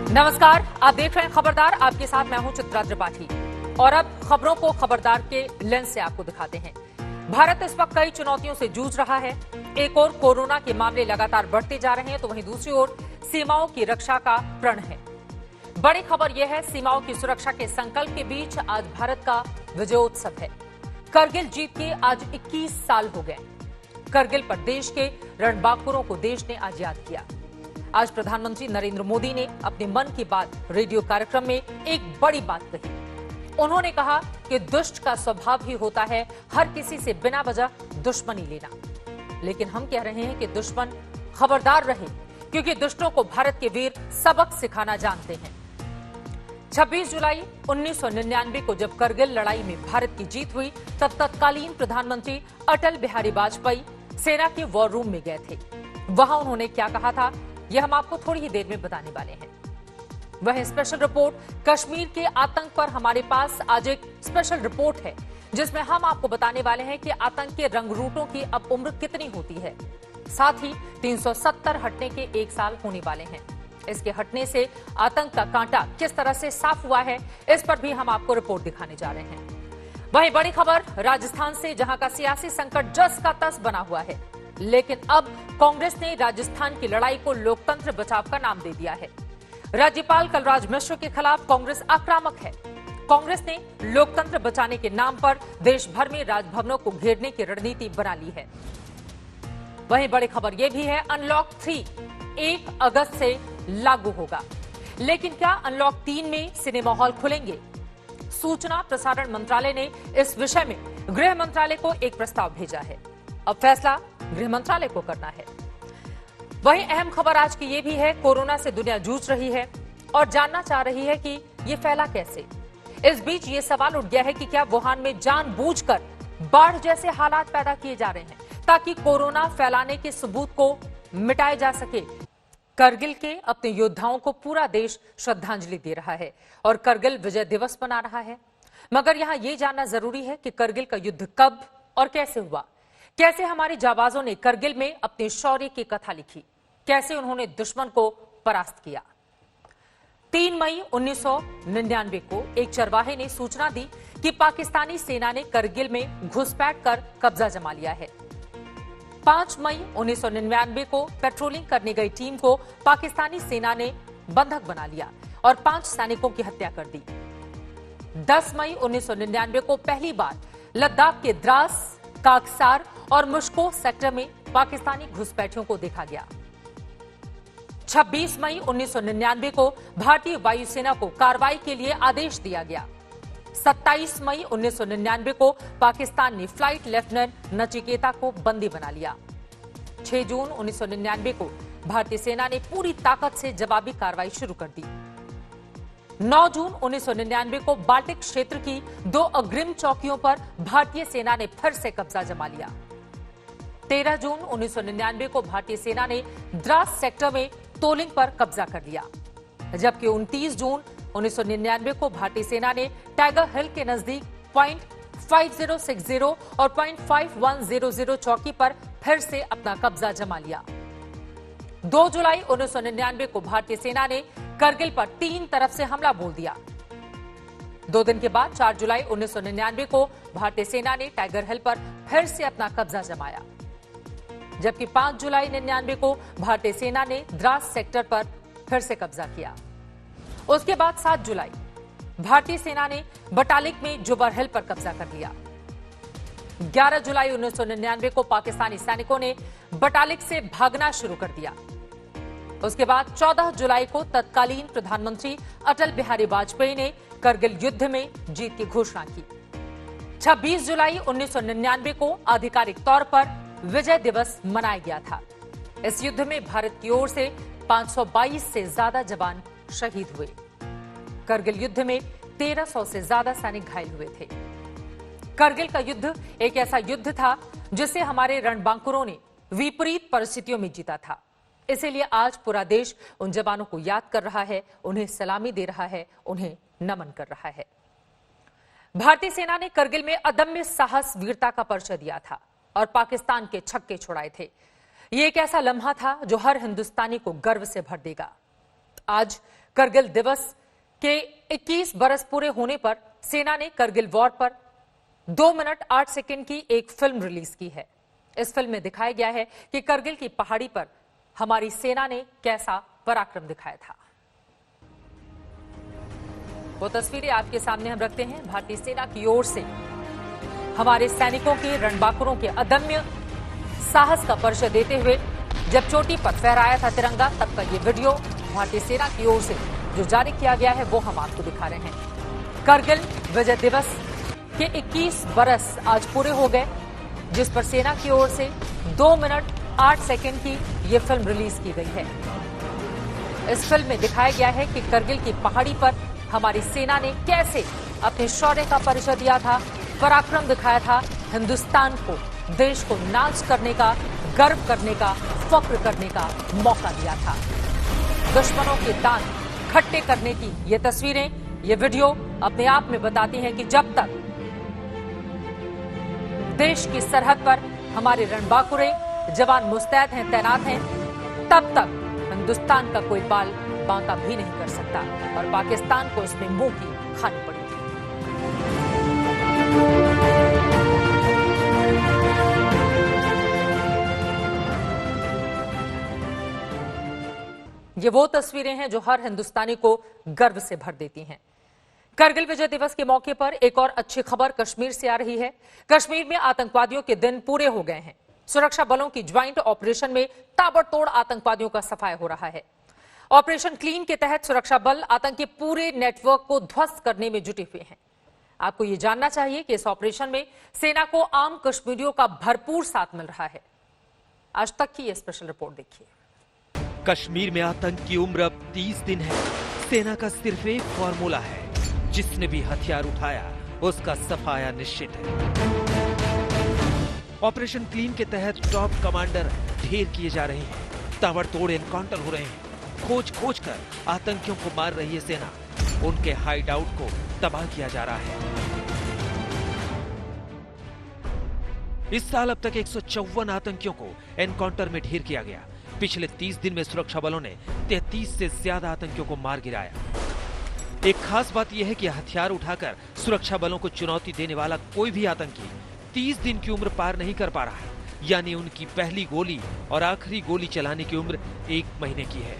नमस्कार, आप देख रहे हैं खबरदार। आपके साथ मैं हूं चित्रा त्रिपाठी और अब खबरों को खबरदार के लेंस से आपको दिखाते हैं। भारत इस वक्त कई चुनौतियों से जूझ रहा है। एक ओर कोरोना के मामले लगातार बढ़ते जा रहे हैं, तो वहीं दूसरी ओर सीमाओं की रक्षा का प्रण है। बड़ी खबर यह है, सीमाओं की सुरक्षा के संकल्प के बीच आज भारत का विजयोत्सव है। करगिल जीत के आज 21 साल हो गए। करगिल पर देश के रणबांकुरों को देश ने आज याद किया। आज प्रधानमंत्री नरेंद्र मोदी ने अपने मन की बात रेडियो कार्यक्रम में एक बड़ी बात कही। उन्होंने कहा कि दुष्ट का स्वभाव ही होता है हर किसी से बिना वजह दुश्मनी लेना, लेकिन हम कह रहे हैं कि दुश्मन खबरदार रहे, क्योंकि दुष्टों को भारत के वीर सबक सिखाना जानते हैं। 26 जुलाई 1999 को जब करगिल लड़ाई में भारत की जीत हुई, तब तत्कालीन प्रधानमंत्री अटल बिहारी वाजपेयी सेना के वॉर रूम में गए थे। वहां उन्होंने क्या कहा था, यह हम आपको थोड़ी ही देर में बताने वाले हैं। वह स्पेशल रिपोर्ट कश्मीर के आतंक पर हमारे पास आज एक स्पेशल रिपोर्ट है, जिसमें हम आपको बताने वाले हैं कि आतंक के रंगरूटों की अब उम्र कितनी होती है। साथ ही 370 हटने के 1 साल होने वाले हैं। इसके हटने से आतंक का कांटा किस तरह से साफ हुआ है, इस पर भी हम आपको रिपोर्ट दिखाने जा रहे हैं। वहीं बड़ी खबर राजस्थान से, जहां का सियासी संकट जस का तस बना हुआ है, लेकिन अब कांग्रेस ने राजस्थान की लड़ाई को लोकतंत्र बचाव का नाम दे दिया है। राज्यपाल कलराज मिश्र के खिलाफ कांग्रेस आक्रामक है। कांग्रेस ने लोकतंत्र बचाने के नाम पर देश भर में राजभवनों को घेरने की रणनीति बना ली है। वहीं बड़ी खबर यह भी है, अनलॉक 3 1 अगस्त से लागू होगा, लेकिन क्या अनलॉक 3 में सिनेमा हॉल खुलेंगे? सूचना प्रसारण मंत्रालय ने इस विषय में गृह मंत्रालय को एक प्रस्ताव भेजा है। अब फैसला गृह मंत्रालय को करना है। वहीं अहम खबर आज की ये भी है, कोरोना से दुनिया जूझ रही है और जानना चाह रही है कि ये फैला कैसे। इस बीच ये सवाल उठ गया है कि क्या वुहान में जानबूझकर बाढ़ जैसे हालात पैदा किए जा रहे हैं ताकि कोरोना फैलाने के सबूत को मिटाया जा सके। करगिल के अपने योद्धाओं को पूरा देश श्रद्धांजलि दे रहा है और करगिल विजय दिवस मना रहा है, मगर यहां यह जानना जरूरी है कि करगिल का युद्ध कब और कैसे हुआ। कैसे हमारे जाबाजों ने करगिल में अपने शौर्य की कथा लिखी, कैसे उन्होंने दुश्मन को परास्त किया। 3 मई 1999 को एक चरवाहे ने सूचना दी कि पाकिस्तानी सेना ने करगिल में घुसपैठ कर कब्जा जमा लिया है। 5 मई 1999 को पेट्रोलिंग करने गई टीम को पाकिस्तानी सेना ने बंधक बना लिया और 5 सैनिकों की हत्या कर दी। 10 मई 1999 को पहली बार लद्दाख के द्रास, काकसार और मुश्को सेक्टर में पाकिस्तानी घुसपैठियों को देखा गया। 26 मई 1999 को भारतीय वायुसेना को कार्रवाई के लिए आदेश दिया गया। 27 मई 1999 को पाकिस्तान ने फ्लाइट लेफ्टिनेंट नचिकेता को बंदी बना लिया। 6 जून 1999 को भारतीय सेना ने पूरी ताकत से जवाबी कार्रवाई शुरू कर दी। 9 जून 1999 को बाल्टिक क्षेत्र की 2 अग्रिम चौकियों पर भारतीय सेना ने फिर से कब्जा जमा लिया। 13 जून 1999 को भारतीय सेना ने द्रास सेक्टर में तोलिंग पर कब्जा कर लिया, जबकि 29 जून 1999 को भारतीय सेना ने टाइगर हिल के नजदीक .5060 और .5100 चौकी पर फिर से अपना कब्जा जमा लिया। 2 जुलाई 1999 को भारतीय सेना ने करगिल पर 3 तरफ से हमला बोल दिया। 2 दिन के बाद 4 जुलाई 1999 को भारतीय सेना ने टाइगर हिल पर फिर से अपना कब्जा जमाया, जबकि 5 जुलाई 1999 को भारतीय सेना ने द्रास सेक्टर पर फिर से कब्जा किया। उसके बाद 7 जुलाई भारतीय सेना ने बटालिक में जुबर हिल पर कब्जा कर लिया। 11 जुलाई 1999 को पाकिस्तानी सैनिकों ने बटालिक से भागना शुरू कर दिया। उसके बाद 14 जुलाई को तत्कालीन प्रधानमंत्री अटल बिहारी वाजपेयी ने करगिल युद्ध में जीत की घोषणा की। 26 जुलाई 1999 को आधिकारिक तौर पर विजय दिवस मनाया गया था। इस युद्ध में भारत की ओर से 522 से ज्यादा जवान शहीद हुए। करगिल युद्ध में 1300 से ज्यादा सैनिक घायल हुए थे। करगिल का युद्ध एक ऐसा युद्ध था जिसे हमारे रणबांकुरों ने विपरीत परिस्थितियों में जीता था। इसीलिए आज पूरा देश उन जवानों को याद कर रहा है, उन्हें सलामी दे रहा है, उन्हें नमन कर रहा है। भारतीय सेना ने करगिल में अदम्य साहस, वीरता का परिचय दिया था और पाकिस्तान के छक्के छुड़ाए थे। ये एक ऐसा लम्हा था जो हर हिंदुस्तानी को गर्व से भर देगा। आज करगिल दिवस के 21 बरस पूरे होने पर सेना ने करगिल वॉर पर 2 मिनट 8 सेकंड की एक फिल्म रिलीज की है। इस फिल्म में दिखाया गया है कि करगिल की पहाड़ी पर हमारी सेना ने कैसा पराक्रम दिखाया था। वो तस्वीरें आपके सामने हम रखते हैं। भारतीय सेना की ओर से हमारे सैनिकों के रणबांकुरों के अदम्य साहस का परिचय देते हुए जब चोटी पर फहराया था तिरंगा, तब का ये वीडियो भारतीय सेना की ओर से जो जारी किया गया है वो हम आपको दिखा रहे हैं। करगिल विजय दिवस के 21 बरस आज पूरे हो गए, जिस पर सेना की ओर से 2 मिनट 8 सेकंड की ये फिल्म रिलीज की गई है। इस फिल्म में दिखाया गया है कि करगिल की पहाड़ी पर हमारी सेना ने कैसे अपने शौर्य का परिचय दिया था, पराक्रम दिखाया था, हिंदुस्तान को, देश को नाच करने का, गर्व करने का, फख्र करने का मौका दिया था। दुश्मनों के दांत खट्टे करने की ये तस्वीरें, ये वीडियो अपने आप में बताती हैं कि जब तक देश की सरहद पर हमारे रणबांकुरे जवान मुस्तैद हैं, तैनात हैं, तब तक हिंदुस्तान का कोई बाल बांका भी नहीं कर सकता और पाकिस्तान को इसमें मुंह की खानी पड़ेगी। ये वो तस्वीरें हैं जो हर हिंदुस्तानी को गर्व से भर देती हैं। करगिल विजय दिवस के मौके पर एक और अच्छी खबर कश्मीर से आ रही है। कश्मीर में आतंकवादियों के दिन पूरे हो गए हैं। सुरक्षा बलों की ज्वाइंट ऑपरेशन में ताबड़तोड़ आतंकवादियों का सफाया हो रहा है। ऑपरेशन क्लीन के तहत सुरक्षा बल आतंकी पूरे नेटवर्क को ध्वस्त करने में जुटे हुए हैं। आपको यह जानना चाहिए कि इस ऑपरेशन में सेना को आम कश्मीरियों का भरपूर साथ मिल रहा है। आज तक की यह स्पेशल रिपोर्ट देखिए। कश्मीर में आतंक की उम्र अब 30 दिन है। सेना का सिर्फ एक फॉर्मूला है, जिसने भी हथियार उठाया उसका सफाया निश्चित है। ऑपरेशन क्लीन के तहत टॉप कमांडर ढेर किए जा रहे हैं, ताबड़तोड़ एनकाउंटर हो रहे हैं, खोज कर आतंकियों को मार रही है सेना, उनके हाइड आउट को तबाह किया जा रहा है। इस साल अब तक 154 आतंकियों को एनकाउंटर में ढेर किया गया। पिछले 30 दिन में सुरक्षा बलों ने 33 से ज्यादा आतंकियों को मार गिराया। एक खास बात यह है कि हथियार उठाकर सुरक्षा बलों को चुनौती देने वाला कोई भी आतंकी 30 दिन की उम्र पार नहीं कर पा रहा है, यानी उनकी पहली गोली और आखिरी गोली चलाने की उम्र 1 महीने की है।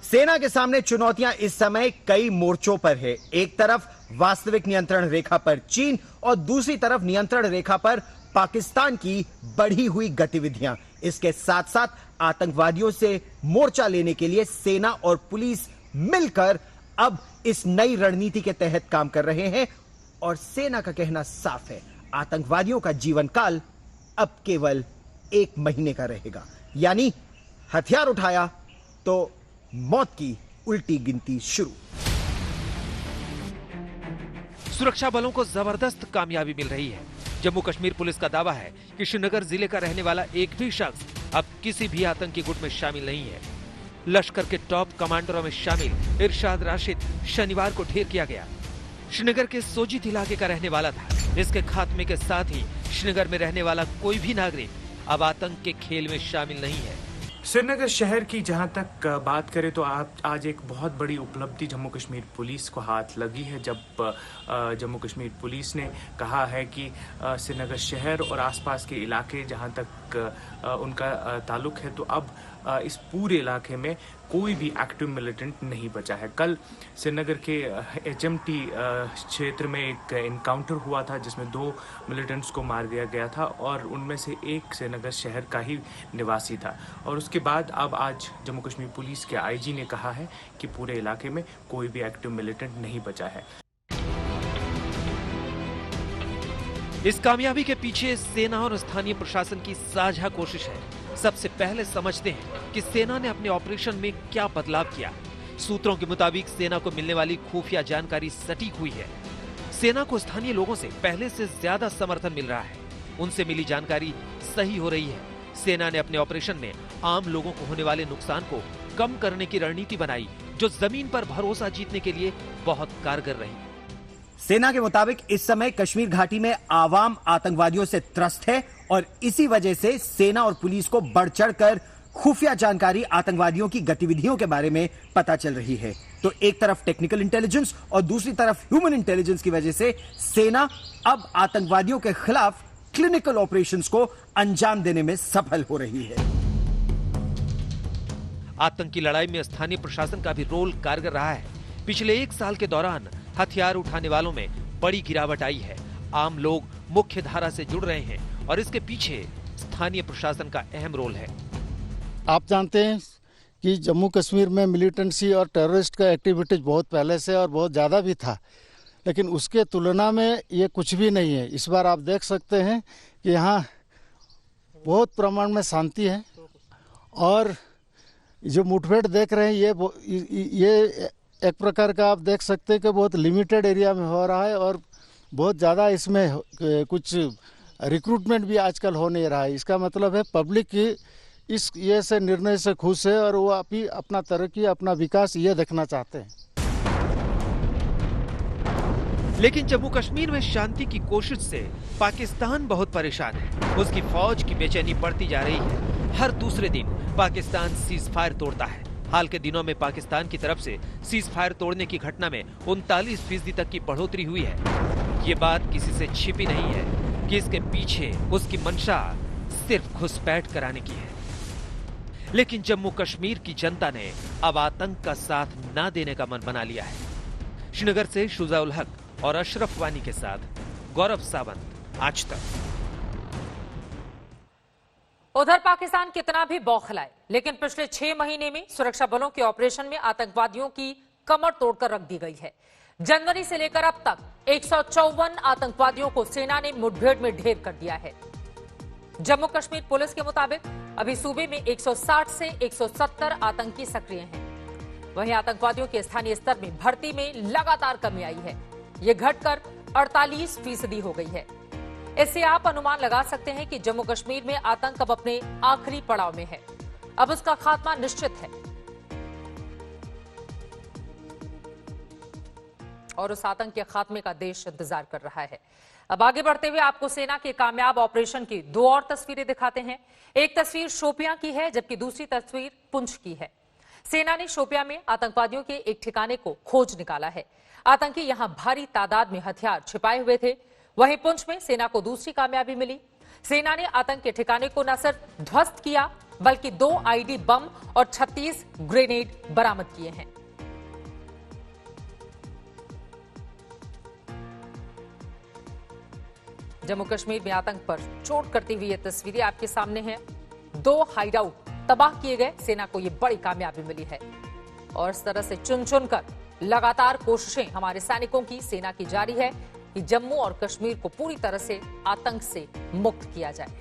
सेना के सामने चुनौतियां इस समय कई मोर्चों पर है। एक तरफ वास्तविक नियंत्रण रेखा पर चीन और दूसरी तरफ नियंत्रण रेखा पर पाकिस्तान की बढ़ी हुई गतिविधियां। इसके साथ साथ आतंकवादियों से मोर्चा लेने के लिए सेना और पुलिस मिलकर अब इस नई रणनीति के तहत काम कर रहे हैं और सेना का कहना साफ है, आतंकवादियों का जीवन काल अब केवल 1 महीने का रहेगा। यानी हथियार उठाया तो मौत की उल्टी गिनती शुरू। सुरक्षा बलों को जबरदस्त कामयाबी मिल रही है। जम्मू कश्मीर पुलिस का दावा है कि श्रीनगर जिले का रहने वाला एक भी शख्स अब किसी भी आतंकी गुट में शामिल नहीं है। लश्कर के टॉप कमांडरों में शामिल इरशाद राशिद शनिवार को ढेर किया गया। श्रीनगर के सोजित इलाके का रहने वाला था। इसके खात्मे के साथ ही श्रीनगर में रहने वाला कोई भी नागरिक अब आतंक के खेल में शामिल नहीं है। श्रीनगर शहर की जहां तक बात करें तो आज एक बहुत बड़ी उपलब्धि जम्मू कश्मीर पुलिस को हाथ लगी है, जब जम्मू कश्मीर पुलिस ने कहा है कि श्रीनगर शहर और आसपास के इलाके जहां तक उनका ताल्लुक है, तो अब इस पूरे इलाके में कोई भी एक्टिव मिलिटेंट नहीं बचा है। कल श्रीनगर के HMT क्षेत्र में एक इनकाउंटर हुआ था जिसमें 2 मिलिटेंट्स को मार दिया गया था और उनमें से एक श्रीनगर शहर का ही निवासी था। और उसके बाद अब आज जम्मू कश्मीर पुलिस के IG ने कहा है कि पूरे इलाके में कोई भी एक्टिव मिलिटेंट नहीं बचा है। इस कामयाबी के पीछे सेना और स्थानीय प्रशासन की साझा कोशिश है। सबसे पहले समझते हैं कि सेना ने अपने ऑपरेशन में क्या बदलाव किया। सूत्रों के मुताबिक सेना को मिलने वाली खुफिया जानकारी सटीक हुई है। सेना को स्थानीय लोगों से पहले से ज्यादा समर्थन मिल रहा है। उनसे मिली जानकारी सही हो रही है। सेना ने अपने ऑपरेशन में आम लोगों को होने वाले नुकसान को कम करने की रणनीति बनाई, जो जमीन पर भरोसा जीतने के लिए बहुत कारगर रही। सेना के मुताबिक इस समय कश्मीर घाटी में आवाम आतंकवादियों से त्रस्त है और इसी वजह से सेना और पुलिस को बढ़ चढ़कर खुफिया जानकारी आतंकवादियों की गतिविधियों के बारे में पता चल रही है। तो एक तरफ टेक्निकल इंटेलिजेंस और दूसरी तरफ ह्यूमन इंटेलिजेंस की वजह से सेना अब आतंकवादियों के खिलाफ क्लिनिकल ऑपरेशंस को अंजाम देने में सफल हो रही है। आतंकी लड़ाई में स्थानीय प्रशासन का भी रोल कारगर रहा है। पिछले 1 साल के दौरान हथियार उठाने वालों में बड़ी गिरावट आई है। आम लोग मुख्य धारा से जुड़ रहे हैं और इसके पीछे स्थानीय प्रशासन का अहम रोल है। आप जानते हैं कि जम्मू कश्मीर में मिलिटेंसी और टेररिस्ट का एक्टिविटीज बहुत पहले से और बहुत ज़्यादा भी था, लेकिन उसके तुलना में ये कुछ भी नहीं है। इस बार आप देख सकते हैं कि यहाँ बहुत प्रमाण में शांति है और जो मुठभेड़ देख रहे हैं ये एक प्रकार का आप देख सकते हैं कि बहुत लिमिटेड एरिया में हो रहा है और बहुत ज़्यादा इसमें कुछ रिक्रूटमेंट भी आजकल हो नहीं रहा है। इसका मतलब है पब्लिक की इस ये से निर्णय से खुश है और वो अभी अपना तरक्की, अपना विकास ये देखना चाहते हैं। लेकिन जम्मू कश्मीर में शांति की कोशिश से पाकिस्तान बहुत परेशान है। उसकी फौज की बेचैनी बढ़ती जा रही है। हर दूसरे दिन पाकिस्तान सीज फायर तोड़ता है। हाल के दिनों में पाकिस्तान की तरफ से सीज फायर तोड़ने की घटना में 39% तक की बढ़ोतरी हुई है। ये बात किसी से छिपी नहीं है कि इसके पीछे उसकी मंशा सिर्फ घुसपैठ कराने की है। लेकिन जम्मू कश्मीर की जनता ने अब आतंक का साथ न देने का मन बना लिया है। श्रीनगर से शुजाउल हक और अशरफ वानी के साथ गौरव सावंत, आज तक। उधर पाकिस्तान कितना भी बौखलाए, लेकिन पिछले 6 महीने में सुरक्षा बलों के ऑपरेशन में आतंकवादियों की कमर तोड़कर रख दी गई है। जनवरी से लेकर अब तक 154 आतंकवादियों को सेना ने मुठभेड़ में ढेर कर दिया है। जम्मू कश्मीर पुलिस के मुताबिक अभी सूबे में 160 से 170 आतंकी सक्रिय हैं। वहीं आतंकवादियों के स्थानीय स्तर में भर्ती में लगातार कमी आई है। ये घटकर 48% हो गई है। इससे आप अनुमान लगा सकते हैं कि जम्मू कश्मीर में आतंक अब अपने आखिरी पड़ाव में है। अब उसका खात्मा निश्चित है और उस आतंक के खात्मे का देश इंतजार कर रहा है। अब आगे बढ़ते हुए आपको सेना के कामयाब ऑपरेशन की 2 और तस्वीरें दिखाते हैं। एक तस्वीर शोपियां की है, जबकि दूसरी तस्वीर पुंछ की है। सेना ने शोपियां में आतंकवादियों के एक ठिकाने को खोज निकाला है। आतंकी यहां भारी तादाद में हथियार छिपाए हुए थे। वहीं पुंछ में सेना को दूसरी कामयाबी मिली। सेना ने आतंक के ठिकाने को न सिर्फ ध्वस्त किया, बल्कि 2 आईडी बम और 36 ग्रेनेड बरामद किए हैं। जम्मू कश्मीर में आतंक पर चोट करती हुई ये तस्वीरें आपके सामने हैं। 2 हाइडआउट तबाह किए गए। सेना को ये बड़ी कामयाबी मिली है और इस तरह से चुन चुनकर लगातार कोशिशें हमारे सैनिकों की, सेना की जारी है कि जम्मू और कश्मीर को पूरी तरह से आतंक से मुक्त किया जाए।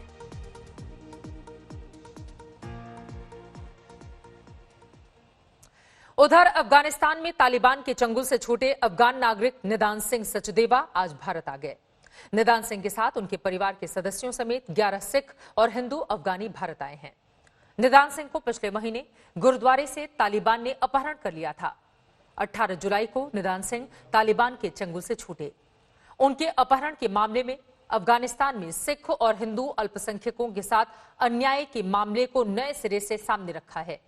उधर अफगानिस्तान में तालिबान के चंगुल से छूटे अफगान नागरिक निदान सिंह सचदेवा आज भारत आ गए। निदान सिंह के साथ उनके परिवार के सदस्यों समेत 11 सिख और हिंदू अफगानी भारत आए हैं। निदान सिंह को पिछले महीने गुरुद्वारे से तालिबान ने अपहरण कर लिया था। 18 जुलाई को निदान सिंह तालिबान के चंगुल से छूटे। उनके अपहरण के मामले में अफगानिस्तान में सिख और हिंदू अल्पसंख्यकों के साथ अन्याय के मामले को नए सिरे से सामने रखा है।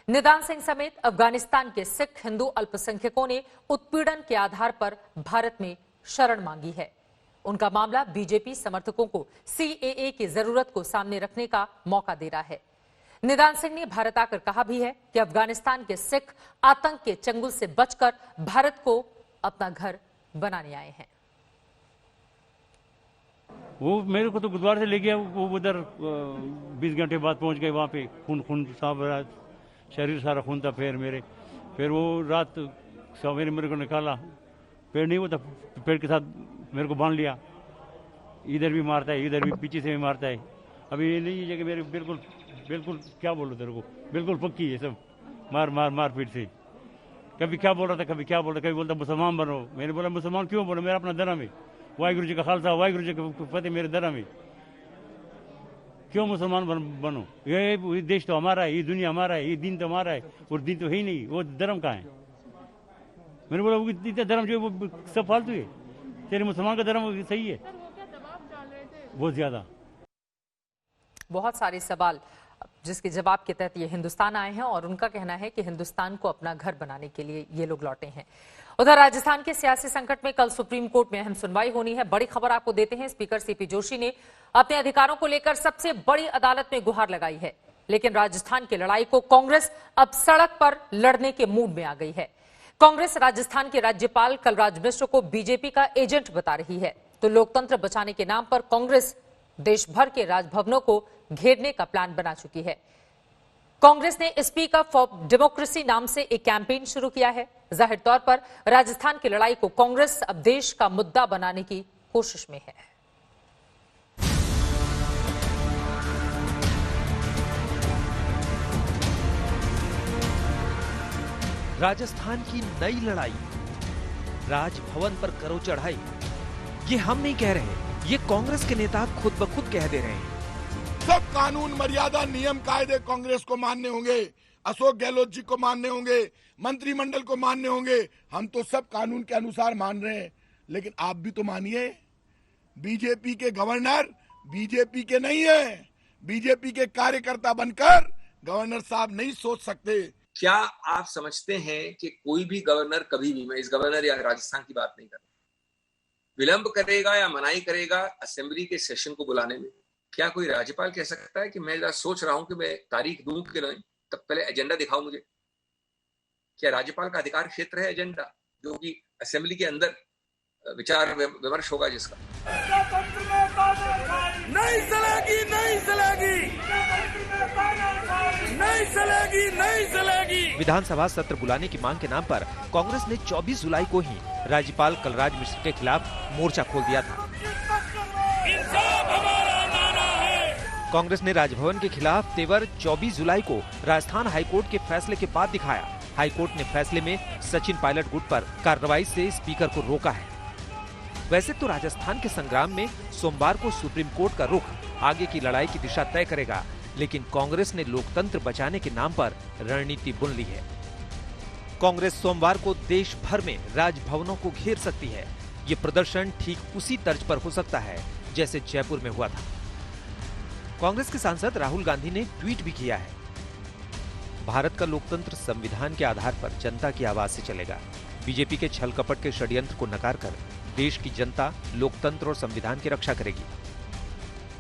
निदान सिंह समेत अफगानिस्तान के सिख हिंदू अल्पसंख्यकों ने उत्पीड़न के आधार पर भारत में शरण मांगी है। उनका मामला बीजेपी समर्थकों को सीएए की जरूरत को सामने रखने का मौका दे रहा है। निदान सिंह ने भारत आकर कहा भी है कि अफगानिस्तान के सिख आतंक के चंगुल से बचकर भारत को अपना घर बनाने आए हैं। वो मेरे को तो गुरुद्वारे से ले गया, वो उधर 20 घंटे बाद पहुंच गए। वहाँ पे खून साफ रहा, शरीर सारा खून था। फिर वो रात सवेरे मेरे को निकाला। पेड़ नहीं होता, पेड़ के साथ मेरे को बांध लिया। इधर भी मारता है, इधर भी पीछे से भी मारता है। अभी ये नहीं है कि मेरे बिल्कुल क्या बोलो तेरे को, बिल्कुल पक्की है सब मार पीट से। कभी क्या बोल रहा था, कभी बोलता मुसलमान बनो। मैंने बोला मुसलमान क्यों बोलो, मेरा अपना धर्म है। वाहिगुरु जी का खालसा, वाहिगुरु जी का फतेह, मेरे धर्म है। क्यों मुसलमान बनो? ये देश तो हमारा है, ये दुनिया हमारा है, ये दिन तो हमारा है, और दिन तो है ही नहीं, वो धर्म कहाँ है? मैंने बोला वो इतना धर्म जो है वो सब फालतू है। तेरे मुसलमान का धर्म सही है। बहुत ज्यादा। बहुत सारे सवाल जिसके जवाब के तहत ये हिंदुस्तान आए हैं और उनका कहना है कि हिंदुस्तान को अपना घर बनाने के लिए ये लोग लौटे हैं। उधर राजस्थान के सियासी संकट में कल सुप्रीम कोर्ट में अहम सुनवाई होनी है। बड़ी खबर आपको देते हैं, स्पीकर सीपी जोशी ने अपने अधिकारों को लेकर सबसे बड़ी अदालत में गुहार लगाई है, लेकिन राजस्थान की लड़ाई को कांग्रेस अब सड़क पर लड़ने के मूड में आ गई है। कांग्रेस राजस्थान के राज्यपाल कलराज मिश्र को बीजेपी का एजेंट बता रही है, तो लोकतंत्र बचाने के नाम पर कांग्रेस देश भर के राजभवनों को घेरने का प्लान बना चुकी है। कांग्रेस ने स्पीक अप फॉर डेमोक्रेसी नाम से एक कैंपेन शुरू किया है। जाहिर तौर पर राजस्थान की लड़ाई को कांग्रेस अब देश का मुद्दा बनाने की कोशिश में है। राजस्थान की नई लड़ाई, राजभवन पर करो चढ़ाई, ये हम नहीं कह रहे, ये कांग्रेस के नेता खुद ब खुद कह दे रहे हैं। सब कानून मर्यादा नियम कायदे कांग्रेस को मानने होंगे, अशोक गहलोत जी को मानने होंगे, मंत्रिमंडल को मानने होंगे। हम तो सब कानून के अनुसार मान रहे हैं, लेकिन आप भी तो मानिए, बीजेपी के गवर्नर बीजेपी के नहीं है। बीजेपी के कार्यकर्ता बनकर गवर्नर साहब नहीं सोच सकते। क्या आप समझते हैं कि कोई भी गवर्नर कभी भी, मैं इस गवर्नर या राजस्थान की बात नहीं कर रहा, विलंब करेगा या मनाही करेगा असेंबली के सेशन को बुलाने में? क्या कोई राज्यपाल कह सकता है कि मैं जरा सोच रहा हूं कि मैं तारीख दूं कि नहीं, तब पहले एजेंडा दिखाओ मुझे? क्या राज्यपाल का अधिकार क्षेत्र है एजेंडा, जो कि असेंबली के अंदर विचार विमर्श होगा जिसका? नहीं चलेगी, नहीं चलेगी, नहीं चलेगी, नहीं चलेगी। विधानसभा सत्र बुलाने की मांग के नाम पर कांग्रेस ने 24 जुलाई को ही राज्यपाल कलराज मिश्र के खिलाफ मोर्चा खोल दिया था। कांग्रेस ने राजभवन के खिलाफ तेवर 24 जुलाई को राजस्थान हाईकोर्ट के फैसले के बाद दिखाया। हाईकोर्ट ने फैसले में सचिन पायलट गुट पर कार्रवाई से स्पीकर को रोका है। वैसे तो राजस्थान के संग्राम में सोमवार को सुप्रीम कोर्ट का रुख आगे की लड़ाई की दिशा तय करेगा, लेकिन कांग्रेस ने लोकतंत्र बचाने के नाम पर रणनीति बुन ली है। कांग्रेस सोमवार को देश भर में राजभवनों को घेर सकती है। ये प्रदर्शन ठीक उसी तर्ज पर हो सकता है जैसे जयपुर में हुआ था। कांग्रेस के सांसद राहुल गांधी ने ट्वीट भी किया है, भारत का लोकतंत्र संविधान के आधार पर जनता की आवाज से चलेगा। बीजेपी के छल कपट के षड्यंत्र को नकार कर देश की जनता लोकतंत्र और संविधान की रक्षा करेगी।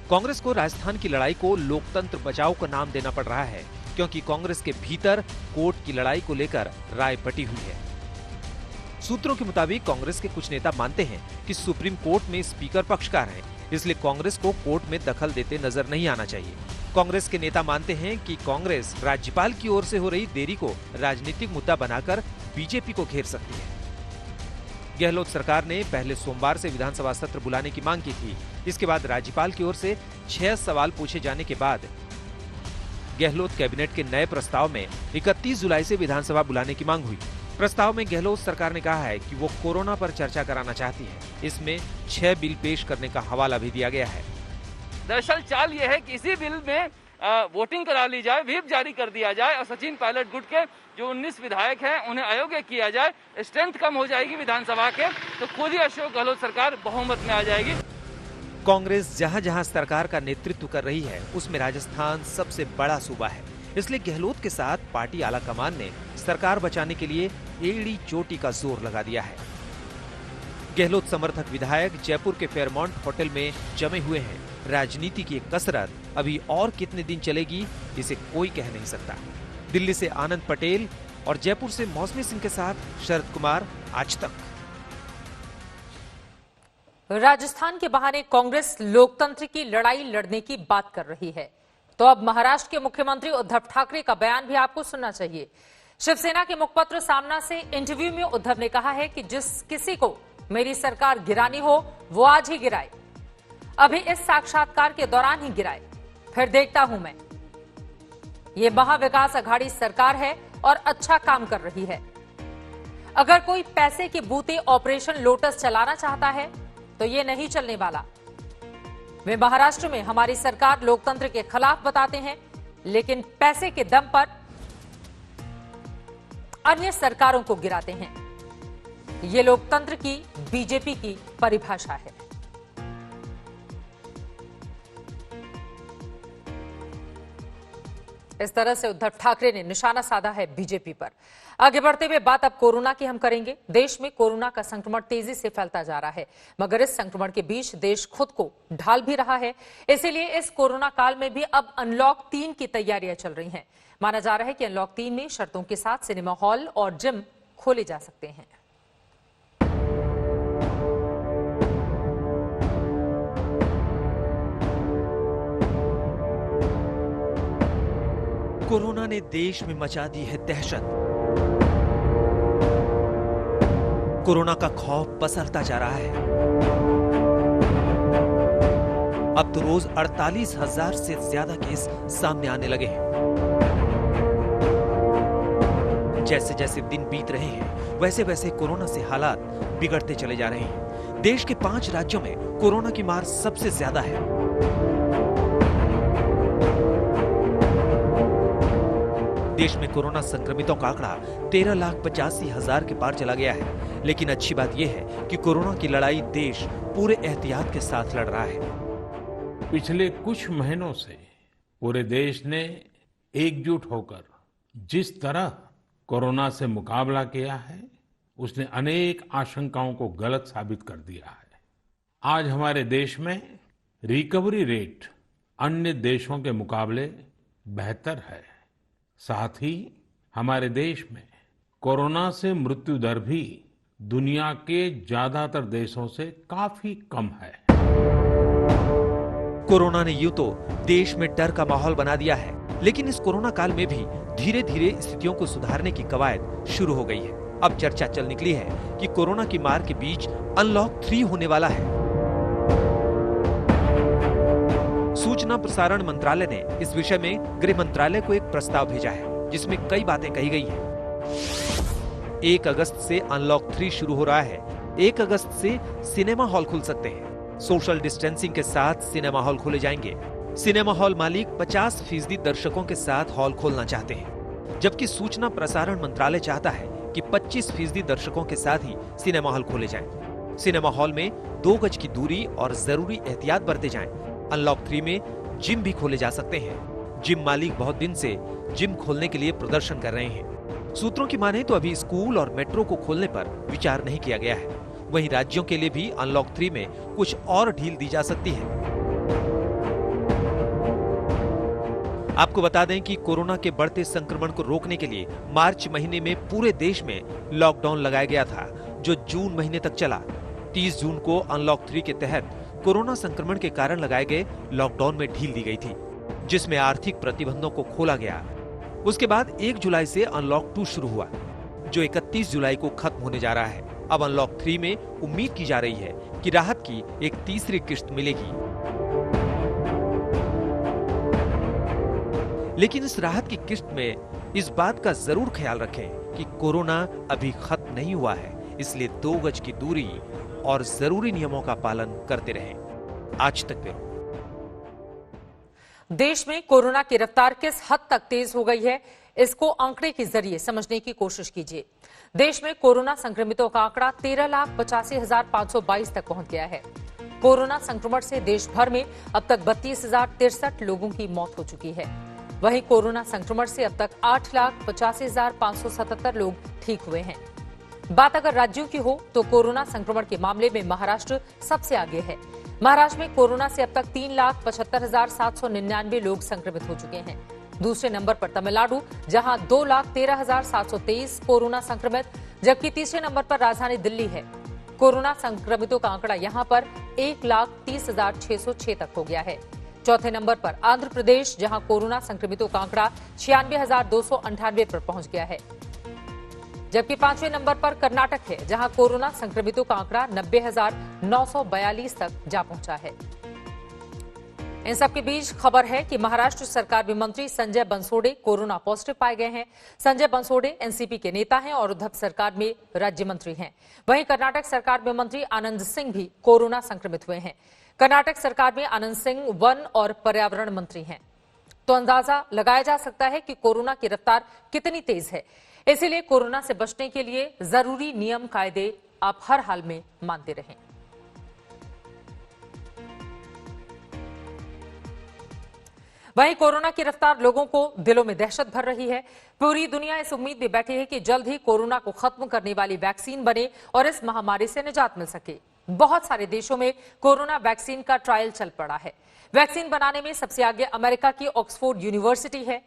कांग्रेस को राजस्थान की लड़ाई को लोकतंत्र बचाओ का नाम देना पड़ रहा है, क्योंकि कांग्रेस के भीतर कोर्ट की लड़ाई को लेकर राय बटी हुई है। सूत्रों के मुताबिक कांग्रेस के कुछ नेता मानते हैं कि सुप्रीम कोर्ट में स्पीकर पक्षकार है, इसलिए कांग्रेस को कोर्ट में दखल देते नजर नहीं आना चाहिए। कांग्रेस के नेता मानते हैं कि कांग्रेस राज्यपाल की ओर से हो रही देरी को राजनीतिक मुद्दा बनाकर बीजेपी को घेर सकती है। गहलोत सरकार ने पहले सोमवार से विधानसभा सत्र बुलाने की मांग की थी। इसके बाद राज्यपाल की ओर से 6 सवाल पूछे जाने के बाद गहलोत कैबिनेट के नए प्रस्ताव में 31 जुलाई से विधानसभा बुलाने की मांग हुई। प्रस्ताव में गहलोत सरकार ने कहा है कि वो कोरोना पर चर्चा कराना चाहती है। इसमें 6 बिल पेश करने का हवाला भी दिया गया है। दरअसल चाल ये है कि इसी बिल में वोटिंग करा ली जाए, व्हिप जारी कर दिया जाए और सचिन पायलट गुट के जो 19 विधायक हैं उन्हें अयोग्य किया जाए। स्ट्रेंथ कम हो जाएगी विधानसभा के, तो खुद ही अशोक गहलोत सरकार बहुमत में आ जाएगी। कांग्रेस जहां जहां सरकार का नेतृत्व कर रही है, उसमें राजस्थान सबसे बड़ा सूबा है। इसलिए गहलोत के साथ पार्टी आलाकमान ने सरकार बचाने के लिए एड़ी चोटी का जोर लगा दिया है। गहलोत समर्थक विधायक जयपुर के फेयरमाउंट होटल में जमे हुए हैं। राजनीति की कसरत अभी और कितने दिन चलेगी, इसे कोई कह नहीं सकता। दिल्ली से आनंद पटेल और जयपुर से मौसमी सिंह के साथ शरद कुमार, आज तक। राजस्थान के बहाने कांग्रेस लोकतंत्र की लड़ाई लड़ने की बात कर रही है, तो अब महाराष्ट्र के मुख्यमंत्री उद्धव ठाकरे का बयान भी आपको सुनना चाहिए। शिवसेना के मुखपत्र सामना से इंटरव्यू में उद्धव ने कहा है कि जिस किसी को मेरी सरकार गिरानी हो वो आज ही गिराए, अभी इस साक्षात्कार के दौरान ही गिराए, फिर देखता हूं मैं। ये महाविकास अघाड़ी सरकार है और अच्छा काम कर रही है। अगर कोई पैसे के बूते ऑपरेशन लोटस चलाना चाहता है तो ये नहीं चलने वाला। वे महाराष्ट्र में हमारी सरकार लोकतंत्र के खिलाफ बताते हैं, लेकिन पैसे के दम पर अन्य सरकारों को गिराते हैं। ये लोकतंत्र की बीजेपी की परिभाषा है। इस तरह से उद्धव ठाकरे ने निशाना साधा है बीजेपी पर। आगे बढ़ते हुए बात अब कोरोना की हम करेंगे। देश में कोरोना का संक्रमण तेजी से फैलता जा रहा है, मगर इस संक्रमण के बीच देश खुद को ढाल भी रहा है। इसीलिए इस कोरोना काल में भी अब अनलॉक 3 की तैयारियां चल रही हैं। माना जा रहा है कि अनलॉक 3 में शर्तों के साथ सिनेमा हॉल और जिम खोले जा सकते हैं। कोरोना ने देश में मचा दी है दहशत। कोरोना का खौफ पसरता जा रहा है। अब तो रोज 48,000 से ज्यादा केस सामने आने लगे हैं। जैसे जैसे दिन बीत रहे हैं, वैसे वैसे कोरोना से हालात बिगड़ते चले जा रहे हैं। देश के 5 राज्यों में कोरोना की मार सबसे ज्यादा है। देश में कोरोना संक्रमितों का आंकड़ा 13,85,000 के पार चला गया है। लेकिन अच्छी बात यह है कि कोरोना की लड़ाई देश पूरे एहतियात के साथ लड़ रहा है। पिछले कुछ महीनों से पूरे देश ने एकजुट होकर जिस तरह कोरोना से मुकाबला किया है, उसने अनेक आशंकाओं को गलत साबित कर दिया है। आज हमारे देश में रिकवरी रेट अन्य देशों के मुकाबले बेहतर है। साथ ही हमारे देश में कोरोना से मृत्यु दर भी दुनिया के ज्यादातर देशों से काफी कम है। कोरोना ने यूं तो देश में डर का माहौल बना दिया है, लेकिन इस कोरोना काल में भी धीरे धीरे स्थितियों को सुधारने की कवायद शुरू हो गई है। अब चर्चा चल निकली है कि कोरोना की मार के बीच अनलॉक 3 होने वाला है। सूचना प्रसारण मंत्रालय ने इस विषय में गृह मंत्रालय को एक प्रस्ताव भेजा है, जिसमें कई बातें कही गई हैं। 1 अगस्त से अनलॉक 3 शुरू हो रहा है। 1 अगस्त से सिनेमा हॉल खुल सकते हैं। सोशल डिस्टेंसिंग के साथ सिनेमा हॉल खोले जाएंगे। सिनेमा हॉल मालिक 50% दर्शकों के साथ हॉल खोलना चाहते हैं, जबकि सूचना प्रसारण मंत्रालय चाहता है कि 25% दर्शकों के साथ ही सिनेमा हॉल खोले जाएं। सिनेमा हॉल में 2 गज की दूरी और जरूरी एहतियात बरते जाएं। अनलॉक 3 में जिम भी खोले जा सकते हैं। जिम मालिक बहुत दिन से जिम खोलने के लिए प्रदर्शन कर रहे हैं। सूत्रों की माने तो अभी स्कूल और मेट्रो को खोलने पर विचार नहीं किया गया है। वहीं राज्यों के लिए भी अनलॉक 3 में कुछ और ढील दी जा सकती है। आपको बता दें कि कोरोना के बढ़ते संक्रमण को रोकने के लिए मार्च महीने में पूरे देश में लॉकडाउन लगाया गया था, जो जून महीने तक चला। 30 जून को अनलॉक 3 के तहत कोरोना संक्रमण के कारण लगाए गए लॉकडाउन में ढील दी गई थी, जिसमें आर्थिक प्रतिबंधों को खोला गया। उसके बाद 1 जुलाई से अनलॉक 2 शुरू हुआ, जो 31 जुलाई को खत्म होने जा रहा है। अब अनलॉक 3 में उम्मीद की जा रही है कि राहत की एक तीसरी किश्त मिलेगी। लेकिन इस राहत की किश्त में इस बात का जरूर ख्याल रखें कि कोरोना अभी खत्म नहीं हुआ है, इसलिए 2 गज की दूरी और जरूरी नियमों का पालन करते रहें। आज तक ब्यूरो। देश में कोरोना की रफ्तार किस हद तक तेज हो गई है, इसको आंकड़े के जरिए समझने की कोशिश कीजिए। देश में कोरोना संक्रमितों का आंकड़ा 13,85,522 तक पहुंच गया है। कोरोना संक्रमण से देश भर में अब तक 32,063 लोगों की मौत हो चुकी है। वहीं कोरोना संक्रमण से अब तक 8,85,577 लोग ठीक हुए हैं। बात अगर राज्यों की हो तो कोरोना संक्रमण के मामले में महाराष्ट्र सबसे आगे है। महाराष्ट्र में कोरोना से अब तक 3,75,799 लोग संक्रमित हो चुके हैं। दूसरे नंबर पर तमिलनाडु, जहां 2,13,723 कोरोना संक्रमित, जबकि तीसरे नंबर पर राजधानी दिल्ली है। कोरोना संक्रमितों का आंकड़ा यहां पर 1,30,606 तक हो गया है। चौथे नंबर पर आंध्र प्रदेश, जहां कोरोना संक्रमितों का आंकड़ा 96,298 पर पहुंच गया है। जबकि 5वें नंबर पर कर्नाटक है, जहां कोरोना संक्रमितों का आंकड़ा 90,942 तक जा पहुंचा है। इन सबके बीच खबर है कि महाराष्ट्र सरकार में मंत्री संजय बनसोडे कोरोना पॉजिटिव पाए गए हैं। संजय बनसोडे एनसीपी के नेता हैं और उद्धव सरकार में राज्य मंत्री हैं। वहीं कर्नाटक सरकार में मंत्री आनंद सिंह भी कोरोना संक्रमित हुए हैं। कर्नाटक सरकार में आनंद सिंह वन और पर्यावरण मंत्री हैं। तो अंदाजा लगाया जा सकता है कि कोरोना की रफ्तार कितनी तेज है। इसीलिए कोरोना से बचने के लिए जरूरी नियम कायदे आप हर हाल में मानते रहें। वहीं कोरोना की रफ्तार लोगों को दिलों में दहशत भर रही है। पूरी दुनिया इस उम्मीद में बैठी है कि जल्द ही कोरोना को खत्म करने वाली वैक्सीन बने और इस महामारी से निजात मिल सके। बहुत सारे देशों में कोरोना वैक्सीन का ट्रायल चल पड़ा है। वैक्सीन बनाने में सबसे आगे अमेरिका की ऑक्सफोर्ड यूनिवर्सिटी है,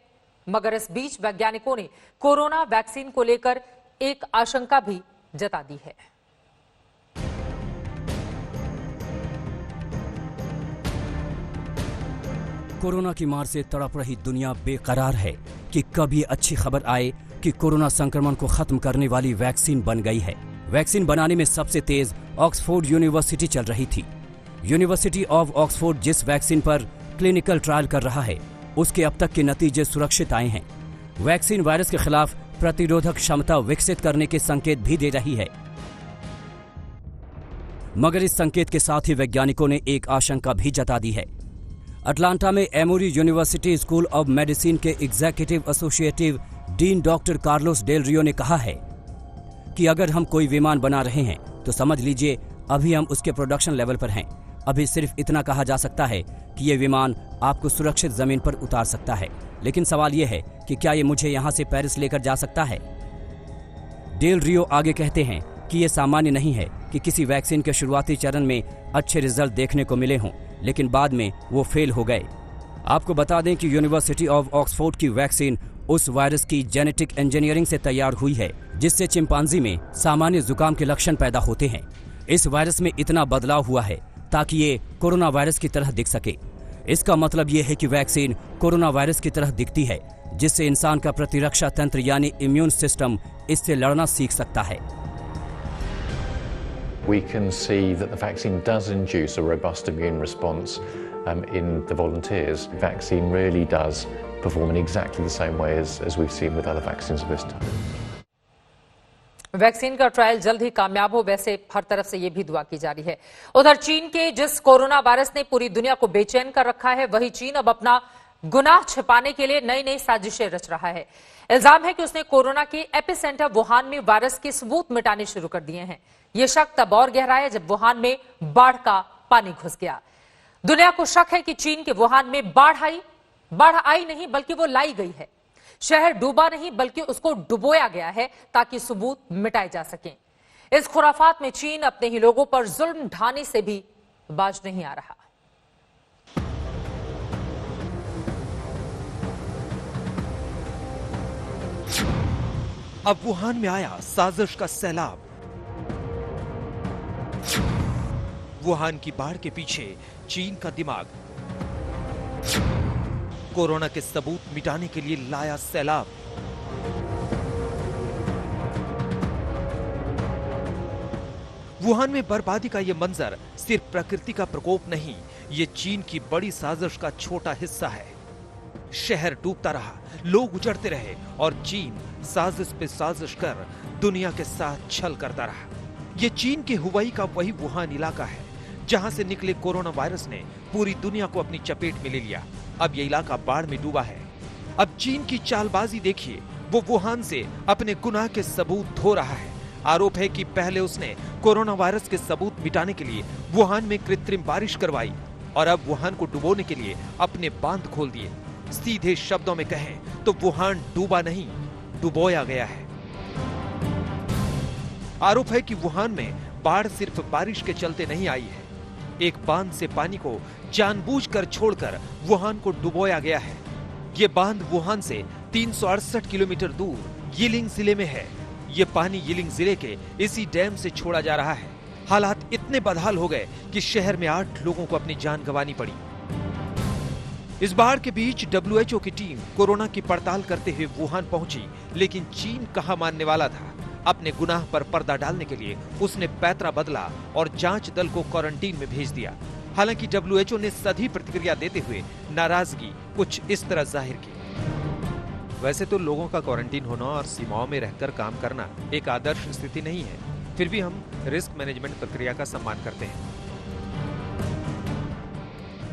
मगर इस बीच वैज्ञानिकों ने कोरोना वैक्सीन को लेकर एक आशंका भी जता दी है। कोरोना की मार से तड़प रही दुनिया बेकरार है कि कब ये अच्छी खबर आए कि कोरोना संक्रमण को खत्म करने वाली वैक्सीन बन गई है। वैक्सीन बनाने में सबसे तेज ऑक्सफोर्ड यूनिवर्सिटी चल रही थी। यूनिवर्सिटी ऑफ ऑक्सफोर्ड जिस वैक्सीन पर क्लिनिकल ट्रायल कर रहा है, उसके अब तक के नतीजे सुरक्षित आए हैं। वैक्सीन वायरस के खिलाफ प्रतिरोधक क्षमता विकसित करने के संकेत भी दे रही है, मगर इस संकेत के साथ ही वैज्ञानिकों ने एक आशंका भी जता दी है। अटलांटा में Emory University school of medicine के executive associative dean doctor Carlos Del Rio ने कहा है कि अगर हम कोई विमान बना रहे हैं तो समझ लीजिए अभी हम उसके प्रोडक्शन लेवल पर हैं। अभी सिर्फ इतना कहा जा सकता है कि ये विमान आपको सुरक्षित जमीन पर उतार सकता है, लेकिन सवाल यह है कि क्या ये मुझे यहां से पेरिस लेकर जा सकता है। डेल रियो आगे कहते हैं कि यह सामान्य नहीं है कि किसी वैक्सीन के शुरुआती चरण में अच्छे रिजल्ट देखने को मिले हों, लेकिन बाद में वो फेल हो गए। आपको बता दें कि यूनिवर्सिटी ऑफ ऑक्सफोर्ड की वैक्सीन उस वायरस की जेनेटिक इंजीनियरिंग से तैयार हुई है जिससे चिंपांजी में सामान्य जुकाम के लक्षण पैदा होते हैं। इस वायरस में इतना बदलाव हुआ है ताकि ये कोरोना वायरस की तरह दिख सके। इसका मतलब ये है कि वैक्सीन कोरोना वायरस की तरह दिखती है, जिससे इंसान का प्रतिरक्षा तंत्र यानी इम्यून सिस्टम इससे लड़ना सीख सकता है। We can see that the vaccine does induce a robust immune response in the volunteers. The vaccine really does perform in exactly the same way as we've seen with other vaccines of this type. Vaccine का trial जल्द ही कामयाब हो, वैसे हर तरफ से ये भी दुआ की जा रही है। उधर चीन के जिस कोरोना वायरस ने पूरी दुनिया को बेचैन कर रखा है, वही चीन अब अपना गुनाह छिपाने के लिए नई नई साजिशें रच रहा है। इल्जाम है कि उसने कोरोना के एपिसेंटर वुहान में वायरस के सबूत मिटाने शुरू कर दिए हैं। यह शक तब और गहराया जब वुहान में बाढ़ का पानी घुस गया। दुनिया को शक है कि चीन के वुहान में बाढ़ आई नहीं बल्कि वो लाई गई है। शहर डूबा नहीं बल्कि उसको डुबोया गया है ताकि सबूत मिटाए जा सकें। इस खुराफात में चीन अपने ही लोगों पर जुल्म ढाने से भी बाज नहीं आ रहा। अब वुहान में आया साजिश का सैलाब। वुहान की बाढ़ के पीछे चीन का दिमाग। कोरोना के सबूत मिटाने के लिए लाया सैलाब। वुहान में बर्बादी का यह मंजर सिर्फ प्रकृति का प्रकोप नहीं, ये चीन की बड़ी साजिश का छोटा हिस्सा है। शहर डूबता रहा, लोग उजड़ते रहे और चीन साजिश पे साजिश कर दुनिया के साथ छल करता रहा। ये चीन के हुबई का वही वुहान इलाका है जहां से निकले कोरोना वायरस ने पूरी दुनिया को अपनी चपेट में ले लिया। अब यह इलाका बाढ़ में डूबा है। अब चीन की चालबाजी देखिए, वो वुहान से अपने गुनाह के सबूत धो रहा है। आरोप है कि पहले उसने कोरोना वायरस के सबूत मिटाने के लिए वुहान में कृत्रिम बारिश करवाई और अब वुहान को डुबोने के लिए अपने बांध खोल दिए। सीधे शब्दों में कहें तो वुहान डूबा नहीं, डुबोया गया है। आरोप है कि वुहान में बाढ़ सिर्फ बारिश के चलते नहीं आई है। एक बांध से पानी को जानबूझकर छोड़कर वुहान को डुबोया गया है। ये बांध वुहान से 368 किलोमीटर दूर यिलिंग जिले में है। ये पानी यिलिंग जिले के इसी डैम से छोड़ा जा रहा है। हालात इतने बदहाल हो गए कि शहर में 8 लोगों को अपनी जान गंवानी पड़ी। इस बाढ़ के बीच WHO की टीम कोरोना की पड़ताल करते हुए वुहान पहुंची, लेकिन चीन कहां मानने वाला था। अपने गुनाह पर पर्दा डालने के लिए उसने पैतरा बदला और जांच दल को क्वारंटीन में भेज दिया। हालांकि WHO ने सधी प्रतिक्रिया देते हुए नाराजगी कुछ इस तरह जाहिर की। वैसे तो लोगों का क्वारंटीन होना और सीमाओं में रहकर काम करना एक आदर्श स्थिति नहीं है, फिर भी हम रिस्क मैनेजमेंट प्रक्रिया का सम्मान करते हैं।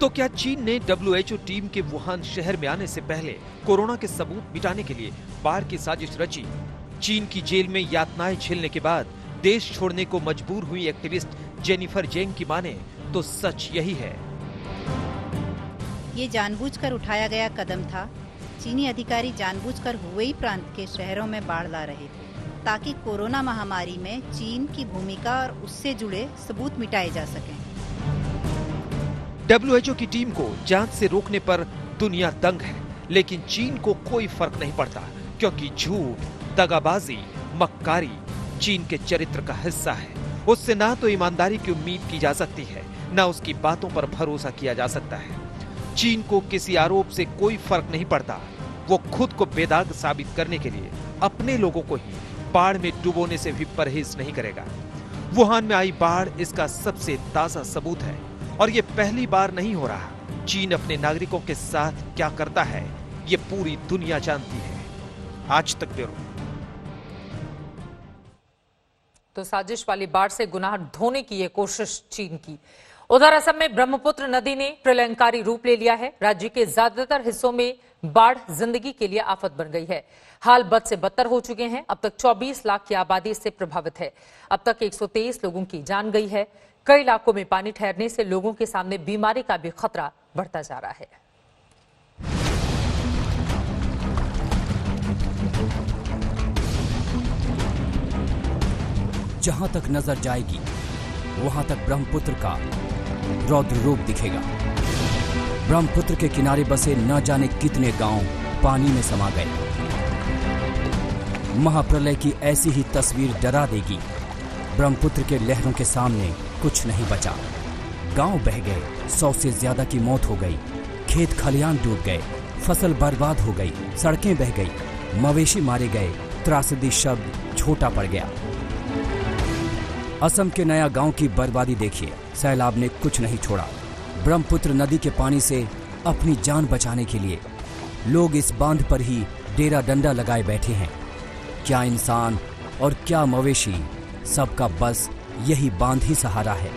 तो क्या चीन ने WHO टीम के वुहान शहर में आने से पहले कोरोना के सबूत मिटाने के लिए बाढ़ की साजिश रची? चीन की जेल में यातनाएं झेलने के बाद देश छोड़ने को मजबूर हुई एक्टिविस्ट जेनिफर जेंग की माने तो सच यही है। ये जानबूझकर उठाया गया कदम था। चीनी अधिकारी जानबूझकर हुबेई प्रांत के शहरों में बाढ़ ला रहे थे ताकि कोरोना महामारी में चीन की भूमिका और उससे जुड़े सबूत मिटाए जा सकें। WHO की टीम को जांच से रोकने पर दुनिया दंग है, लेकिन चीन को कोई फर्क नहीं पड़ता क्योंकि झूठ, दगाबाजी, मक्कारी चीन के चरित्र का हिस्सा है। उससे ना तो ईमानदारी की उम्मीद की जा सकती है, ना उसकी बातों पर भरोसा किया जा सकता है। चीन को किसी आरोप से कोई फर्क नहीं पड़ता। वो खुद को बेदाग साबित करने के लिए अपने लोगों को ही बाढ़ में डुबोने से भी परहेज नहीं करेगा। वुहान में आई बाढ़ इसका सबसे ताजा सबूत है और ये पहली बार नहीं हो रहा। चीन अपने नागरिकों के साथ क्या करता है ये पूरी दुनिया जानती है। आज तक ब्यूरो। तो साजिश वाली बाढ़ से गुनाह धोने की ये कोशिश चीन की। उधर असम में ब्रह्मपुत्र नदी ने प्रलयंकारी रूप ले लिया है। राज्य के ज्यादातर हिस्सों में बाढ़ जिंदगी के लिए आफत बन गई है। हाल बद से बदतर हो चुके हैं। अब तक 24 लाख की आबादी इससे प्रभावित है। अब तक 123 लोगों की जान गई है। कई इलाकों में पानी ठहरने से लोगों के सामने बीमारी का भी खतरा बढ़ता जा रहा है। जहां तक नजर जाएगी वहां तक ब्रह्मपुत्र का रौद्र रूप दिखेगा। ब्रह्मपुत्र के किनारे बसे न जाने कितने गांव पानी में समा गए। महाप्रलय की ऐसी ही तस्वीर डरा देगी। ब्रह्मपुत्र के लहरों के सामने कुछ नहीं बचा। गांव बह गए, 100 से ज्यादा की मौत हो गई। खेत खलियान डूब गए, फसल बर्बाद हो गई, सड़कें बह गई, मवेशी मारे गए। त्रासदी शब्द छोटा पड़ गया। असम के नया गांव की बर्बादी देखिए। सैलाब ने कुछ नहीं छोड़ा। ब्रह्मपुत्र नदी के पानी से अपनी जान बचाने के लिए लोग इस बांध पर ही डेरा डंडा लगाए बैठे हैं। क्या इंसान और क्या मवेशी, सबका बस यही बांध ही सहारा है।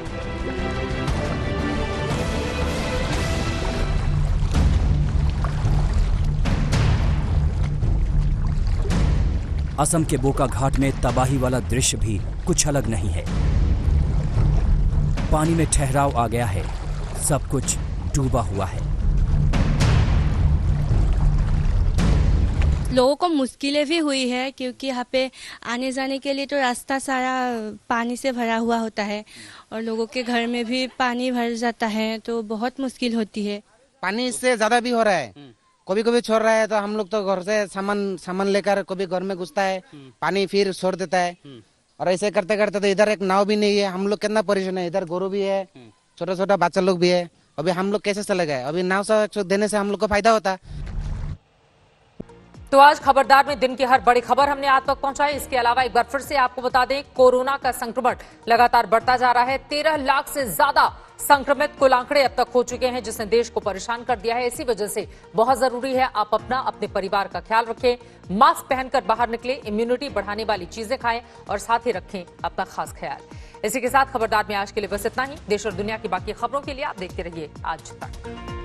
असम के बोका घाट में तबाही वाला दृश्य भी कुछ अलग नहीं है। पानी में ठहराव आ गया है, सब कुछ डूबा हुआ है। लोगों को मुश्किलें भी हुई है क्योंकि यहाँ पे आने जाने के लिए तो रास्ता सारा पानी से भरा हुआ होता है और लोगों के घर में भी पानी भर जाता है, तो बहुत मुश्किल होती है। पानी इससे ज्यादा भी हो रहा है। कभी कभी छोड़ रहा है तो हम लोग तो घर से सामान लेकर कभी घर में घुसता है, पानी फिर छोड़ देता है और ऐसे करते करते तो इधर एक नाव भी नहीं है। हम लोग कितना परेशान है। इधर गोरू भी है, छोटा छोटा बच्चा लोग भी है। अभी हम लोग कैसे चले गए? अभी नाव से देने से हम लोग को फायदा होता। तो आज खबरदार में दिन की हर बड़ी खबर हमने आप तक पहुंचाई। इसके अलावा एक बार फिर से आपको बता दें, कोरोना का संक्रमण लगातार बढ़ता जा रहा है। 13 लाख से ज्यादा संक्रमित कुल आंकड़े अब तक हो चुके हैं, जिसने देश को परेशान कर दिया है। इसी वजह से बहुत जरूरी है आप अपना, अपने परिवार का ख्याल रखें, मास्क पहनकर बाहर निकलें, इम्यूनिटी बढ़ाने वाली चीजें खाएं और साथ ही रखें अपना खास ख्याल। इसी के साथ खबरदार में आज के लिए बस इतना ही। देश और दुनिया की बाकी खबरों के लिए आप देखते रहिए आज तक।